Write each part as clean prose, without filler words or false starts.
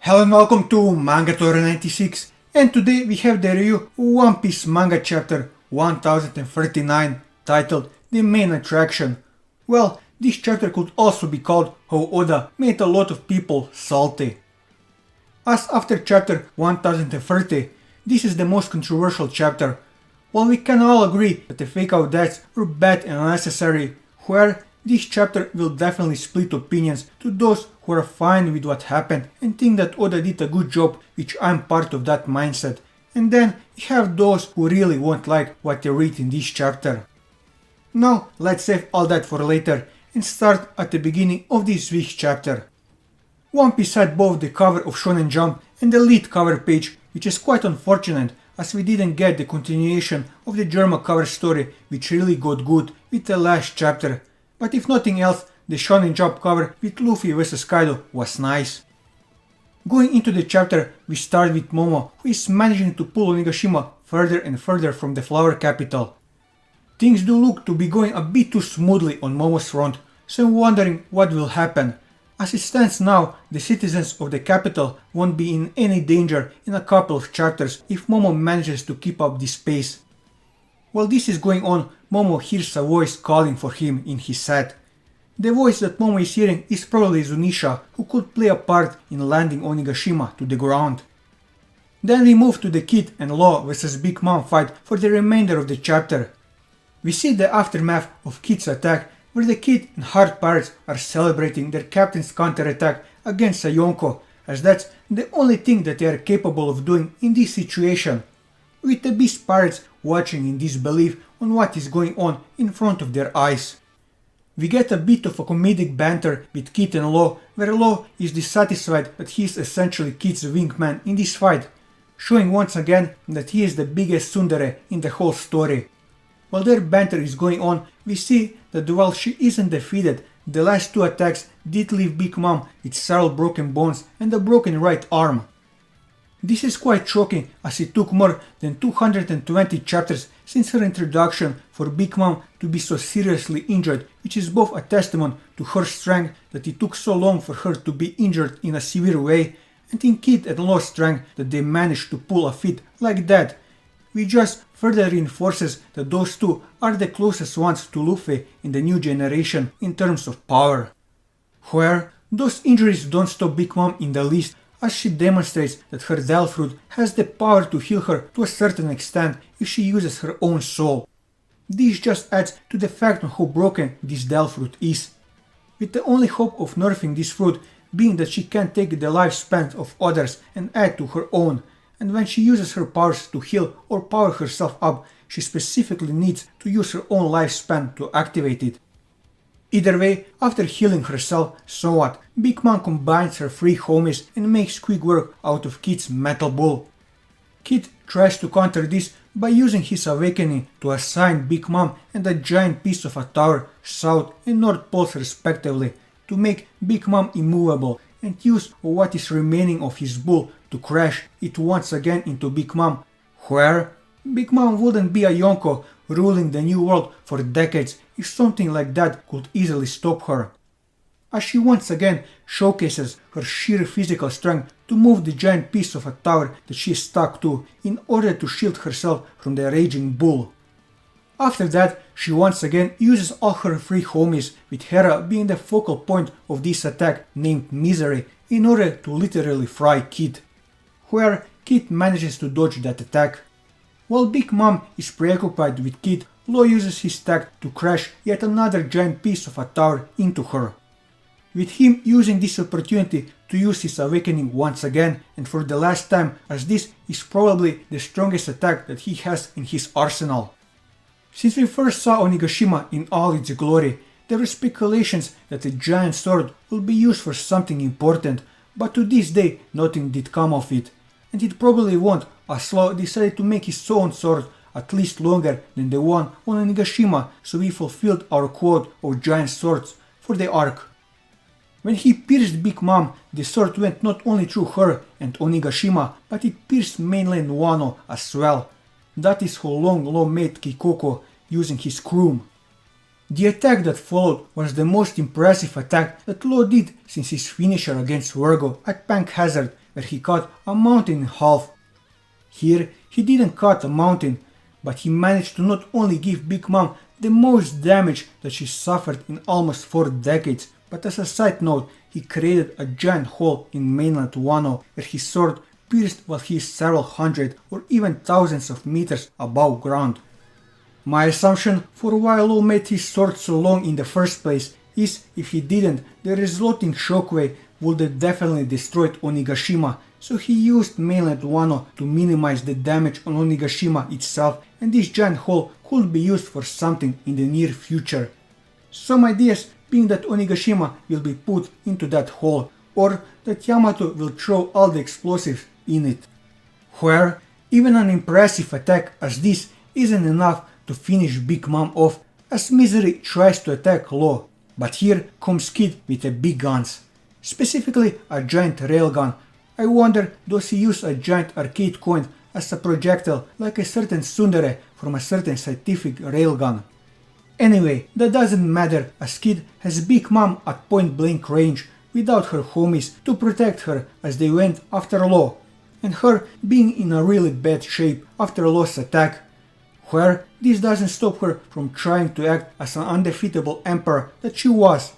Hello and welcome to Mangatory 96, and today we have the review of One Piece manga chapter 1039 titled The Main Attraction. Well, this chapter could also be called How Oda Made a Lot of People Salty. As after chapter 1030, this is the most controversial chapter. While we can all agree that the fake out deaths were bad and unnecessary, where this chapter will definitely split opinions to those who are fine with what happened and think that Oda did a good job, which I'm part of that mindset. And then you have those who really won't like what they read in this chapter. Now let's save all that for later and start at the beginning of this week's chapter. One Piece had both the cover of Shonen Jump and the lead cover page, which is quite unfortunate as we didn't get the continuation of the German cover story, which really got good with the last chapter. But if nothing else, the Shonen Jump cover with Luffy vs Kaido was nice. Going into the chapter, we start with Momo, who is managing to pull Onigashima further and further from the flower capital. Things do look to be going a bit too smoothly on Momo's front, so I'm wondering what will happen. As it stands now, the citizens of the capital won't be in any danger in a couple of chapters if Momo manages to keep up this pace. While this is going on, Momo hears a voice calling for him in his head. The voice that Momo is hearing is probably Zunisha, who could play a part in landing Onigashima to the ground. Then we move to the Kid and Law vs Big Mom fight for the remainder of the chapter. We see the aftermath of Kid's attack, where the Kid and Heart Pirates are celebrating their captain's counterattack against Sayonko, as that's the only thing that they are capable of doing in this situation, with the Beast Pirates watching in disbelief on what is going on in front of their eyes. We get a bit of a comedic banter with Kid and Law, where Law is dissatisfied that he is essentially Kid's wingman in this fight, showing once again that he is the biggest tsundere in the whole story. While their banter is going on, we see that while she isn't defeated, the last two attacks did leave Big Mom with several broken bones and a broken right arm. This is quite shocking, as it took more than 220 chapters since her introduction for Big Mom to be so seriously injured, which is both a testament to her strength that it took so long for her to be injured in a severe way, and in Kid and Law's strength that they managed to pull a feat like that, which just further reinforces that those two are the closest ones to Luffy in the new generation in terms of power. Where those injuries don't stop Big Mom in the least, as she demonstrates that her Del Fruit has the power to heal her to a certain extent if she uses her own soul. This just adds to the fact on how broken this Del Fruit is, with the only hope of nerfing this fruit being that she can take the lifespan of others and add to her own, and when she uses her powers to heal or power herself up, she specifically needs to use her own lifespan to activate it. Either way, after healing herself somewhat, Big Mom combines her three homies and makes quick work out of Kid's metal bull. Kid tries to counter this by using his awakening to assign Big Mom and a giant piece of a tower, south and north poles respectively, to make Big Mom immovable and use what is remaining of his bull to crash it once again into Big Mom, where Big Mom wouldn't be a Yonko ruling the new world for decades if something like that could easily stop her. As she once again showcases her sheer physical strength to move the giant piece of a tower that she is stuck to in order to shield herself from the raging bull. After that, she once again uses all her three homies, with Hera being the focal point of this attack named Misery, in order to literally fry Kid, where Kid manages to dodge that attack. While Big Mom is preoccupied with Kid, Law uses his tag to crash yet another giant piece of a tower into her, with him using this opportunity to use his awakening once again and for the last time, as this is probably the strongest attack that he has in his arsenal. Since we first saw Onigashima in all its glory, there were speculations that the giant sword will be used for something important, but to this day nothing did come of it, and it probably won't, as Aslo decided to make his own sword at least longer than the one on Onigashima, so we fulfilled our quote of giant swords for the arc. When he pierced Big Mom, the sword went not only through her and Onigashima, but it pierced mainland Wano as well. That is how long Law made Kikoko using his Kroom. The attack that followed was the most impressive attack that Law did since his finisher against Virgo at Bank Hazard, where he cut a mountain in half. Here he didn't cut a mountain, but he managed to not only give Big Mom the most damage that she suffered in almost 4 decades, but as a side note, he created a giant hole in mainland Wano where his sword pierced while he is several hundred or even thousands of meters above ground. My assumption for why Law made his sword so long in the first place is if he didn't, the resulting shockwave would have definitely destroyed Onigashima, so he used mainland Wano to minimize the damage on Onigashima itself, and this giant hole could be used for something in the near future. Some ideas being that Onigashima will be put into that hole, or that Yamato will throw all the explosives in it. Where even an impressive attack as this isn't enough to finish Big Mom off, as Misery tries to attack Law, but here comes Kid with the big guns, specifically a giant railgun. I wonder, does he use a giant arcade coin as a projectile like a certain tsundere from a certain scientific railgun? Anyway, that doesn't matter as Kid has Big Mom at point blank range without her homies to protect her as they went after Law, and her being in a really bad shape after Law's attack, where this doesn't stop her from trying to act as an undefeatable emperor that she was.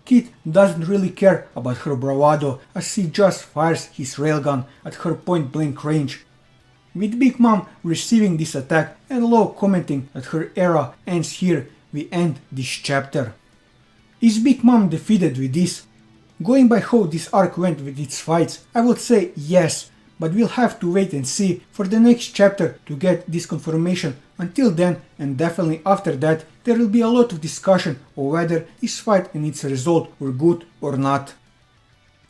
Kid doesn't really care about her bravado as he just fires his railgun at her point blank range. With Big Mom receiving this attack and Law commenting that her era ends here, we end this chapter. Is Big Mom defeated with this? Going by how this arc went with its fights, I would say yes, but we'll have to wait and see for the next chapter to get this confirmation. Until then, and definitely after that, there will be a lot of discussion on whether this fight and its result were good or not.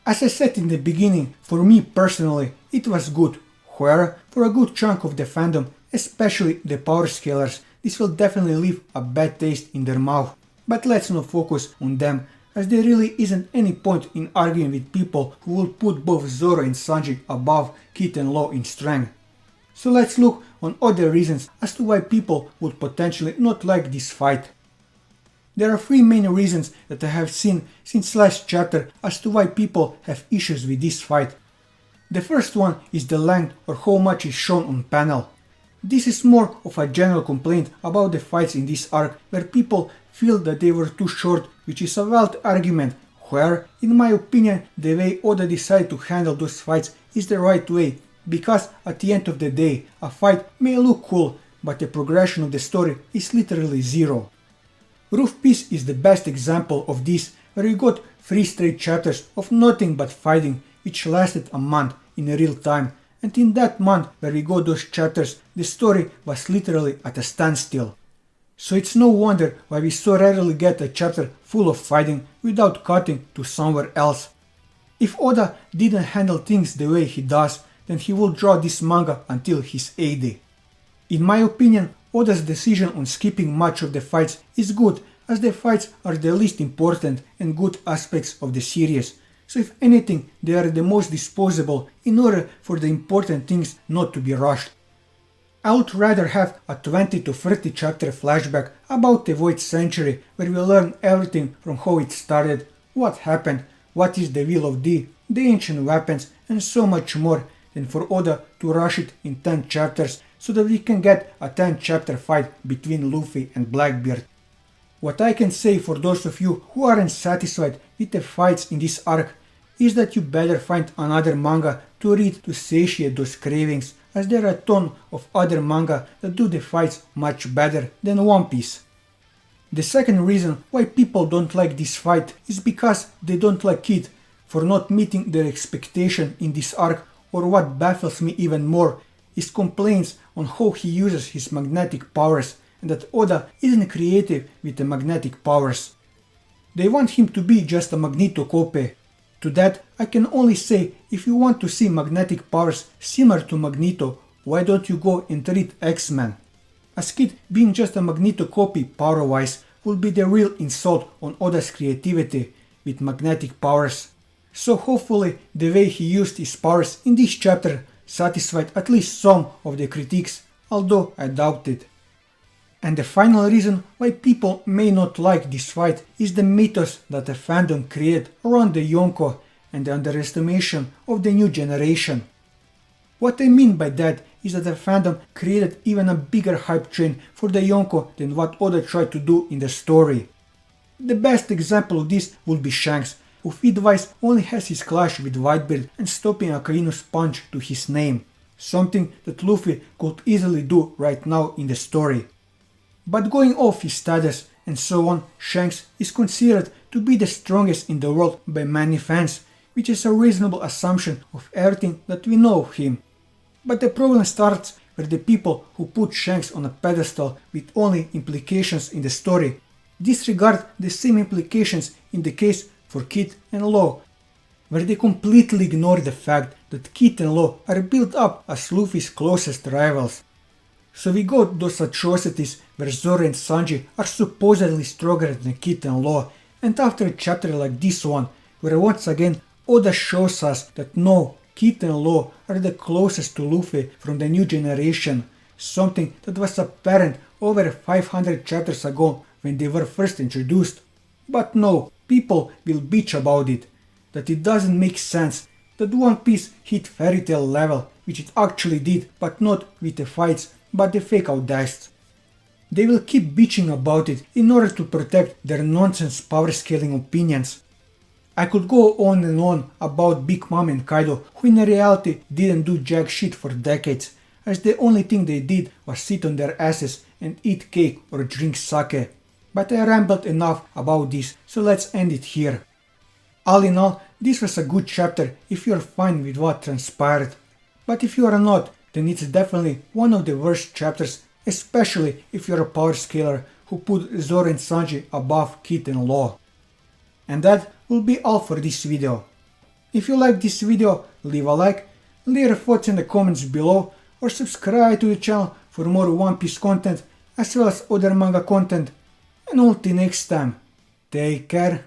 As I said in the beginning, for me personally, it was good, where for a good chunk of the fandom, especially the power scalers, this will definitely leave a bad taste in their mouth. But let's not focus on them, as there really isn't any point in arguing with people who will put both Zoro and Sanji above Kid and Law in strength. So let's look on other reasons as to why people would potentially not like this fight. There are 3 main reasons that I have seen since last chapter as to why people have issues with this fight. The first one is the length or how much is shown on panel. This is more of a general complaint about the fights in this arc, where people feel that they were too short, which is a valid argument, where, in my opinion, the way Oda decided to handle those fights is the right way, because at the end of the day, a fight may look cool, but the progression of the story is literally zero. Roof Piece is the best example of this, where we got 3 straight chapters of nothing but fighting, which lasted a month in real time, and in that month where we got those chapters, the story was literally at a standstill. So it's no wonder why we so rarely get a chapter full of fighting without cutting to somewhere else. If Oda didn't handle things the way he does, then he will draw this manga until he's 80. In my opinion, Oda's decision on skipping much of the fights is good, as the fights are the least important and good aspects of the series, so if anything they are the most disposable in order for the important things not to be rushed. I would rather have a 20 to 30 chapter flashback about the Void Century where we learn everything from how it started, what happened, what is the Will of D, the ancient weapons and so much more, than for Oda to rush it in 10 chapters so that we can get a 10 chapter fight between Luffy and Blackbeard. What I can say for those of you who aren't satisfied with the fights in this arc is that you better find another manga to read to satiate those cravings, as there are a ton of other manga that do the fights much better than One Piece. The second reason why people don't like this fight is because they don't like Kid for not meeting their expectation in this arc, or what baffles me even more is complaints on how he uses his magnetic powers and that Oda isn't creative with the magnetic powers. They want him to be just a Magneto copy. To that I can only say, if you want to see magnetic powers similar to Magneto, why don't you go and read X-Men? As Kid being just a Magneto copy power-wise would be the real insult on Oda's creativity with magnetic powers. So hopefully the way he used his powers in this chapter satisfied at least some of the critiques, although I doubt it. And the final reason why people may not like this fight is the mythos that the fandom created around the Yonko, and the underestimation of the new generation. What I mean by that is that the fandom created even a bigger hype train for the Yonko than what Oda tried to do in the story. The best example of this would be Shanks, who feed-wise only has his clash with Whitebeard and stopping Akaino's punch to his name, something that Luffy could easily do right now in the story. But going off his status and so on, Shanks is considered to be the strongest in the world by many fans, which is a reasonable assumption of everything that we know of him. But the problem starts where the people who put Shanks on a pedestal with only implications in the story disregard the same implications in the case for Kid and Law, where they completely ignore the fact that Kid and Law are built up as Luffy's closest rivals. So we got those atrocities where Zoro and Sanji are supposedly stronger than Kid and Law, and after a chapter like this one, where once again Oda shows us that no, Kid and Law are the closest to Luffy from the new generation, something that was apparent over 500 chapters ago when they were first introduced. But no, people will bitch about it, that it doesn't make sense, that One Piece hit fairy tale level, which it actually did, but not with the fights, but the fake out dice. They will keep bitching about it in order to protect their nonsense power scaling opinions. I could go on and on about Big Mom and Kaido, who in reality didn't do jack shit for decades, as the only thing they did was sit on their asses and eat cake or drink sake. But I rambled enough about this, so let's end it here. All in all, this was a good chapter if you're fine with what transpired. But if you are not, then it's definitely one of the worst chapters, especially if you're a power scaler who put Zoro and Sanji above Kid and Law. And that will be all for this video. If you like this video, leave a like, leave your thoughts in the comments below, or subscribe to the channel for more One Piece content as well as other manga content. And until next time, take care.